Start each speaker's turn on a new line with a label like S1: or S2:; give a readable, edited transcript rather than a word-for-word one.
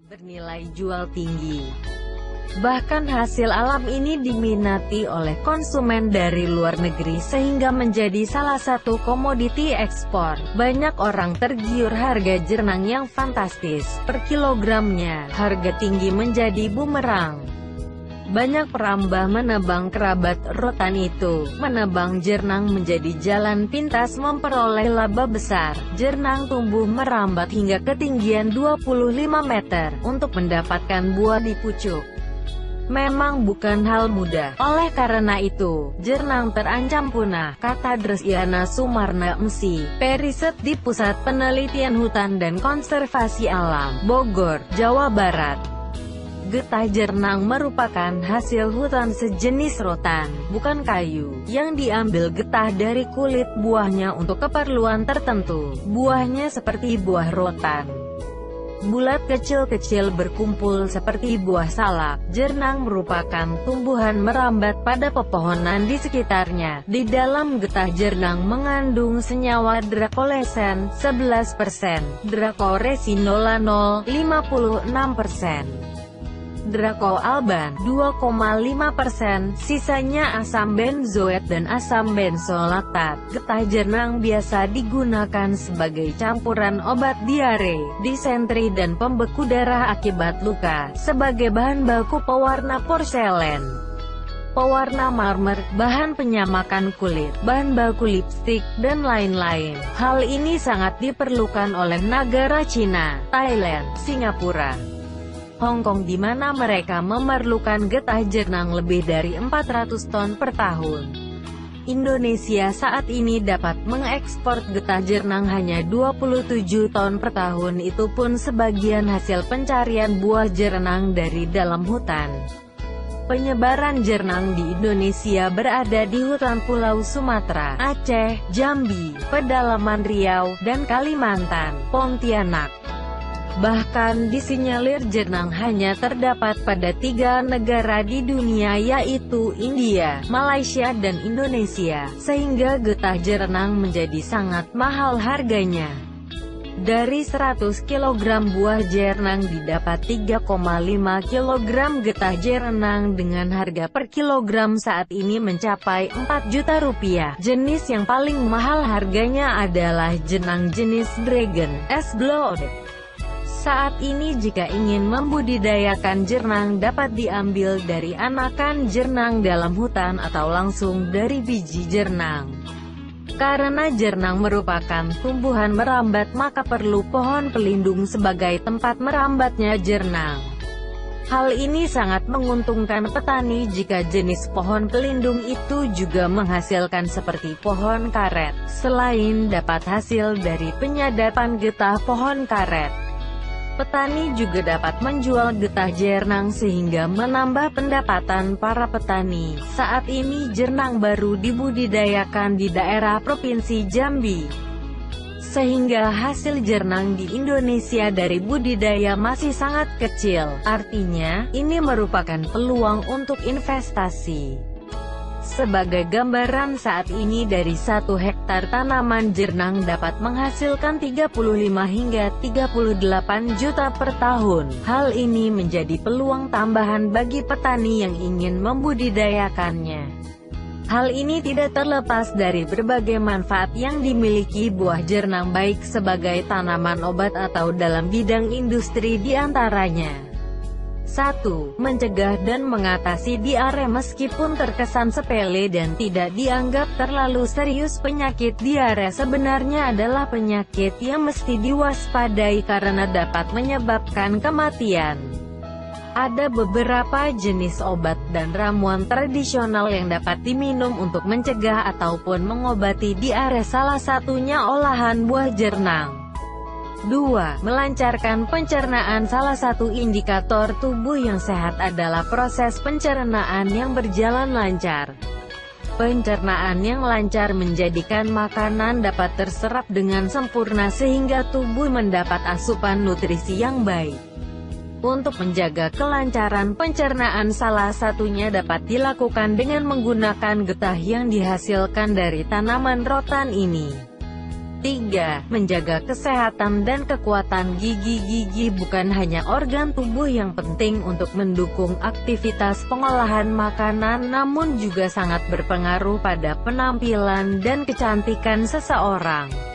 S1: bernilai jual tinggi. Bahkan hasil alam ini diminati oleh konsumen dari luar negeri sehingga menjadi salah satu komoditi ekspor. Banyak orang tergiur harga jernang yang fantastis per kilogramnya. Harga tinggi menjadi bumerang. Banyak perambah menebang kerabat rotan itu. Menebang jernang menjadi jalan pintas memperoleh laba besar. Jernang tumbuh merambat hingga ketinggian 25 meter untuk mendapatkan buah di pucuk. Memang bukan hal mudah. Oleh karena itu, jernang terancam punah, kata Dresiana Sumarna MC, periset di Pusat Penelitian Hutan dan Konservasi Alam, Bogor, Jawa Barat. Getah jernang merupakan hasil hutan sejenis rotan, bukan kayu, yang diambil getah dari kulit buahnya untuk keperluan tertentu. Buahnya seperti buah rotan, bulat kecil-kecil berkumpul seperti buah salak. Jernang merupakan tumbuhan merambat pada pepohonan di sekitarnya. Di dalam getah jernang mengandung senyawa drakolesen 11%, drakoresinol 56%. Drakoalban 2,5%, sisanya asam benzoat dan asam bensolaktat. Getah jernang biasa digunakan sebagai campuran obat diare, disentri dan pembeku darah akibat luka, sebagai bahan baku pewarna porselen, pewarna marmer, bahan penyamakan kulit, bahan baku lipstik, dan lain-lain. Hal ini sangat diperlukan oleh negara Cina, Thailand, Singapura, Hong Kong di mana mereka memerlukan getah jernang lebih dari 400 ton per tahun. Indonesia saat ini dapat mengekspor getah jernang hanya 27 ton per tahun, itu pun sebagian hasil pencarian buah jernang dari dalam hutan. Penyebaran jernang di Indonesia berada di hutan Pulau Sumatera, Aceh, Jambi, pedalaman Riau, dan Kalimantan, Pontianak. Bahkan disinyalir jernang hanya terdapat pada 3 negara di dunia, yaitu India, Malaysia dan Indonesia, sehingga getah jernang menjadi sangat mahal harganya. Dari 100 kg buah jernang didapat 3,5 kg getah jernang dengan harga per kilogram saat ini mencapai 4 juta rupiah. Jenis yang paling mahal harganya adalah jernang jenis Dragon S Blood. Saat ini jika ingin membudidayakan jernang dapat diambil dari anakan jernang dalam hutan atau langsung dari biji jernang. Karena jernang merupakan tumbuhan merambat maka perlu pohon pelindung sebagai tempat merambatnya jernang. Hal ini sangat menguntungkan petani jika jenis pohon pelindung itu juga menghasilkan seperti pohon karet. Selain dapat hasil dari penyadapan getah pohon karet, petani juga dapat menjual getah jernang sehingga menambah pendapatan para petani. Saat ini jernang baru dibudidayakan di daerah Provinsi Jambi, sehingga hasil jernang di Indonesia dari budidaya masih sangat kecil. Artinya, ini merupakan peluang untuk investasi. Sebagai gambaran saat ini dari 1 hektar tanaman jernang dapat menghasilkan 35 hingga 38 juta per tahun. Hal ini menjadi peluang tambahan bagi petani yang ingin membudidayakannya. Hal ini tidak terlepas dari berbagai manfaat yang dimiliki buah jernang baik sebagai tanaman obat atau dalam bidang industri diantaranya. 1. Mencegah dan mengatasi diare. Meskipun terkesan sepele dan tidak dianggap terlalu serius, penyakit diare sebenarnya adalah penyakit yang mesti diwaspadai karena dapat menyebabkan kematian. Ada beberapa jenis obat dan ramuan tradisional yang dapat diminum untuk mencegah ataupun mengobati diare, salah satunya olahan buah jernang. 2. Melancarkan pencernaan. Salah satu indikator tubuh yang sehat adalah proses pencernaan yang berjalan lancar. Pencernaan yang lancar menjadikan makanan dapat terserap dengan sempurna sehingga tubuh mendapat asupan nutrisi yang baik. Untuk menjaga kelancaran pencernaan salah satunya dapat dilakukan dengan menggunakan getah yang dihasilkan dari tanaman rotan ini. 3. Menjaga kesehatan dan kekuatan gigi. Gigi bukan hanya organ tubuh yang penting untuk mendukung aktivitas pengolahan makanan, namun juga sangat berpengaruh pada penampilan dan kecantikan seseorang.